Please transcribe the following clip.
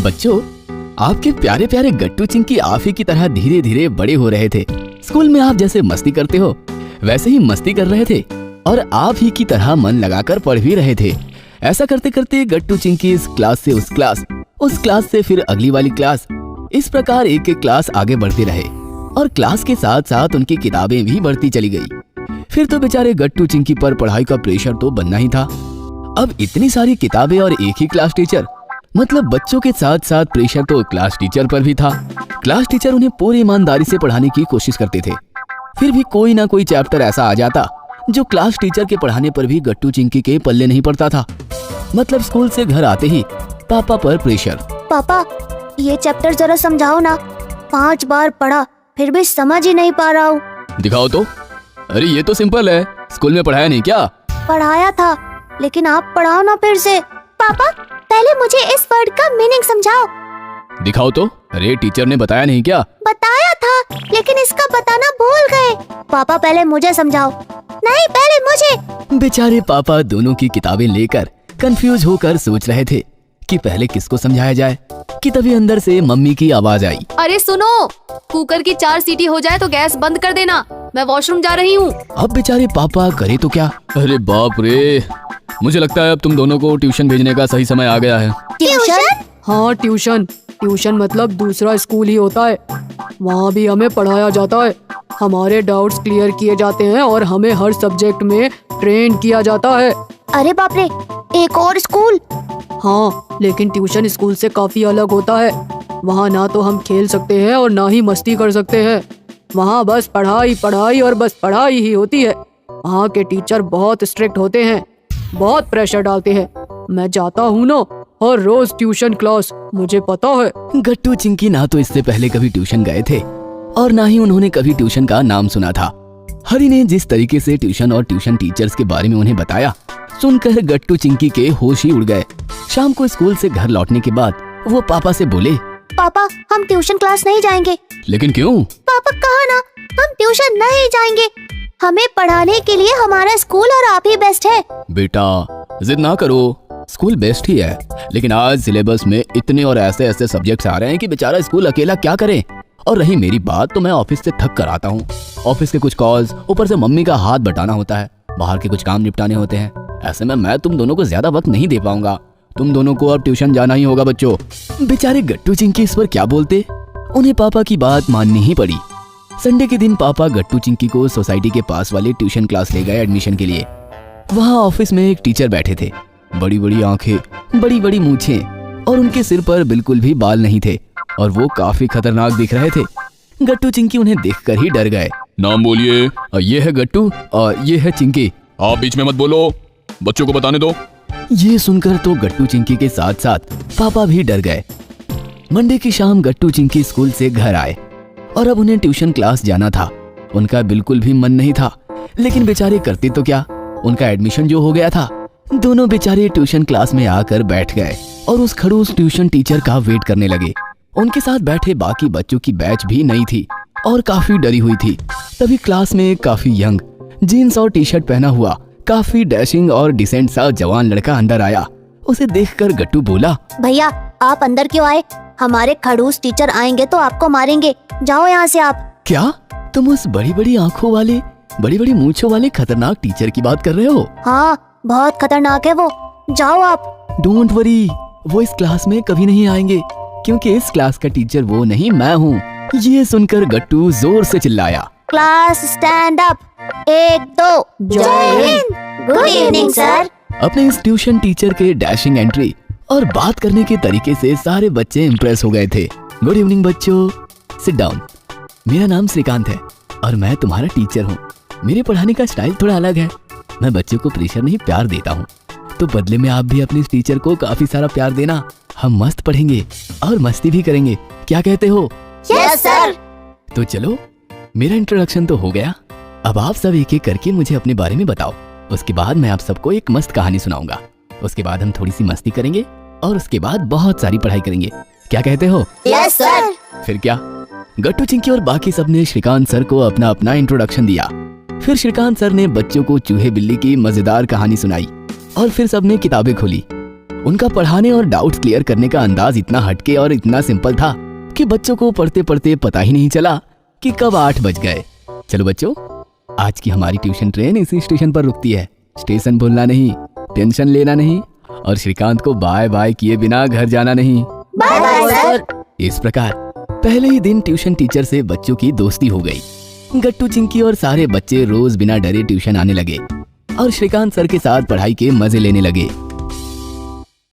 बच्चों, आपके प्यारे प्यारे गट्टू चिंकी आप ही की तरह धीरे धीरे बड़े हो रहे थे। स्कूल में आप जैसे मस्ती करते हो वैसे ही मस्ती कर रहे थे और आप ही की तरह मन लगाकर पढ़ भी रहे थे। ऐसा करते करते गट्टू चिंकी इस क्लास से उस क्लास से फिर अगली वाली क्लास, इस प्रकार एक एक क्लास आगे बढ़ते रहे और क्लास के साथ साथ उनकी किताबें भी बढ़ती चली गई। फिर तो बेचारे गट्टू चिंकी पर पढ़ाई का प्रेशर तो बनना ही था। अब इतनी सारी किताबें और एक ही क्लास टीचर, मतलब बच्चों के साथ साथ प्रेशर तो क्लास टीचर पर भी था। क्लास टीचर उन्हें पूरी ईमानदारी से पढ़ाने की कोशिश करते थे, फिर भी कोई ना कोई चैप्टर ऐसा आ जाता जो क्लास टीचर के पढ़ाने पर भी गट्टू चिंकी के पल्ले नहीं पड़ता था। मतलब स्कूल से घर आते ही पापा पर प्रेशर। पापा, ये चैप्टर जरा समझाओ ना, 5 बार पढ़ा फिर भी समझ ही नहीं पा रहा हूँ। दिखाओ तो। अरे ये तो सिंपल है, स्कूल में पढ़ाया नहीं क्या? पढ़ाया था, लेकिन आप पढ़ाओ ना फिर से। पापा, पहले मुझे इस वर्ड का मीनिंग समझाओ। दिखाओ तो। अरे टीचर ने बताया नहीं क्या? बताया था, लेकिन इसका बताना भूल गए। पापा पहले मुझे समझाओ। नहीं, पहले मुझे। बेचारे पापा दोनों की किताबें लेकर कंफ्यूज होकर सोच रहे थे कि पहले किसको समझाया जाए कि तभी अंदर से मम्मी की आवाज आई। अरे सुनो, कुकर की 4 सीटी हो जाए तो गैस बंद कर देना, मैं वॉशरूम जा रही हूँ। अब बेचारे पापा करे तो क्या? अरे बाप रे, मुझे लगता है अब तुम दोनों को ट्यूशन भेजने का सही समय आ गया है। ट्यूशन? हाँ, ट्यूशन मतलब दूसरा स्कूल ही होता है। वहाँ भी हमें पढ़ाया जाता है, हमारे डाउट्स क्लियर किए जाते हैं और हमें हर सब्जेक्ट में ट्रेन किया जाता है। अरे बाप रे, एक और स्कूल? हाँ, लेकिन ट्यूशन स्कूल से काफी अलग होता है। वहाँ ना तो हम खेल सकते हैं और ना ही मस्ती कर सकते हैं। वहाँ बस पढ़ाई और बस पढ़ाई ही होती है। वहाँ के टीचर बहुत स्ट्रिक्ट होते हैं, बहुत प्रेशर डालते हैं। मैं जाता हूँ ना हर रोज ट्यूशन क्लास, मुझे पता है। गट्टू चिंकी ना तो इससे पहले कभी ट्यूशन गए थे और ना ही उन्होंने कभी ट्यूशन का नाम सुना था। हरी ने जिस तरीके से ट्यूशन और ट्यूशन टीचर्स के बारे में उन्हें बताया, सुनकर गट्टू चिंकी के होश ही उड़ गए। शाम को स्कूल से घर लौटने के बाद वो पापा से बोले, पापा, हम ट्यूशन क्लास नहीं जाएंगे। लेकिन क्यों? पापा कहा ना, हम ट्यूशन नहीं जाएंगे। हमें पढ़ाने के लिए हमारा स्कूल और आप ही बेस्ट है। बेटा जिद ना करो, स्कूल बेस्ट ही है, लेकिन आज सिलेबस में इतने और ऐसे ऐसे सब्जेक्ट्स आ रहे हैं कि बेचारा स्कूल अकेला क्या करे। और रही मेरी बात तो मैं ऑफिस से थक कर आता हूँ। ऑफिस के कुछ कॉल्स, ऊपर से मम्मी का हाथ बटाना होता है, बाहर के कुछ काम निपटाने होते हैं। ऐसे में मैं तुम दोनों को ज्यादा वक्त नहीं दे पाऊंगा। तुम दोनों को अब ट्यूशन जाना ही होगा बच्चों। बेचारे गट्टू चिंकी इस पर क्या बोलते, उन्हें पापा की बात माननी ही पड़ी। संडे के दिन पापा गट्टू चिंकी को सोसाइटी के पास वाले ट्यूशन क्लास ले गए एडमिशन के लिए। वहाँ ऑफिस में एक टीचर बैठे थे, बड़ी बड़ी आंखें, बड़ी बड़ी मूछें और उनके सिर पर बिल्कुल भी बाल नहीं थे और वो काफी खतरनाक दिख रहे थे। गट्टू चिंकी उन्हें देखकर ही डर गए। नाम बोलिए। ये है गट्टू और ये है चिंकी। आप बीच में मत बोलो, बच्चों को बताने दो। ये सुनकर तो गट्टू चिंकी के साथ साथ पापा भी डर गए। मंडे की शाम गट्टू चिंकी स्कूल से घर आए और अब उन्हें ट्यूशन क्लास जाना था। उनका बिल्कुल भी मन नहीं था, लेकिन बेचारे करते तो क्या, उनका एडमिशन जो हो गया था। दोनों बेचारे ट्यूशन क्लास में आकर बैठ गए और उस खड़ूस ट्यूशन टीचर का वेट करने लगे। उनके साथ बैठे बाकी बच्चों की बैच भी नई थी और काफी डरी हुई थी। तभी क्लास में काफी यंग, जीन्स और टी शर्ट पहना हुआ, काफी डैशिंग और डिसेंट सा जवान लड़का अंदर आया। उसे देखकर गट्टू बोला, भैया आप अंदर क्यों आए? हमारे खड़ूस टीचर आएंगे तो आपको मारेंगे, जाओ यहाँ से आप। क्या तुम उस बड़ी बड़ी आंखों वाले, बड़ी बड़ी मूंछों वाले खतरनाक टीचर की बात कर रहे हो? हाँ, बहुत खतरनाक है वो, जाओ आप। डोंट वरी, वो इस क्लास में कभी नहीं आएंगे, क्योंकि इस क्लास का टीचर वो नहीं, मैं हूँ। ये सुनकर गट्टू जोर से चिल्लाया, क्लास स्टैंड अप, 1 2 जय हिंद, गुड इवनिंग सर। अपने इस ट्यूशन टीचर के डैशिंग एंट्री और बात करने के तरीके से सारे बच्चे इम्प्रेस हो गए थे। गुड इवनिंग बच्चों, सिट डाउन। मेरा नाम श्रीकांत है और मैं तुम्हारा टीचर हूँ। मेरे पढ़ाने का स्टाइल थोड़ा अलग है, मैं बच्चों को प्रेशर नहीं प्यार देता हूँ, तो बदले में आप भी अपने इस टीचर को काफी सारा प्यार देना। हम मस्त पढ़ेंगे और मस्ती भी करेंगे, क्या कहते हो? Yes sir. तो चलो, मेरा इंट्रोडक्शन तो हो गया, अब आप सब एक एक करके मुझे अपने बारे में बताओ। उसके बाद मैं आप सबको एक मस्त कहानी सुनाऊंगा। उसके बाद हम थोड़ी सी मस्ती करेंगे और उसके बाद बहुत सारी पढ़ाई करेंगे, क्या कहते हो? Yes sir. फिर क्या, गट्टू चिंकी और बाकी सब ने श्रीकांत सर को अपना अपना इंट्रोडक्शन दिया। फिर श्रीकांत सर ने बच्चों को चूहे बिल्ली की मजेदार कहानी सुनाई और फिर सबने किताबें खोली उनका पढ़ाने और डाउट्स क्लियर करने का अंदाज इतना हटके और इतना सिंपल था कि बच्चों को पढ़ते पढ़ते पता ही नहीं चला कि कब 8 बज गए। चलो बच्चों, आज की हमारी ट्यूशन ट्रेन इसी स्टेशन पर रुकती है। स्टेशन भूलना नहीं, टेंशन लेना नहीं और श्रीकांत को बाय बाय किए बिना घर जाना नहीं। Bye bye sir. इस प्रकार पहले ही दिन ट्यूशन टीचर से बच्चों की दोस्ती हो गई। गट्टू, चिंकी और सारे बच्चे रोज बिना डरे ट्यूशन आने लगे और श्रीकांत सर के साथ पढ़ाई के मजे लेने लगे।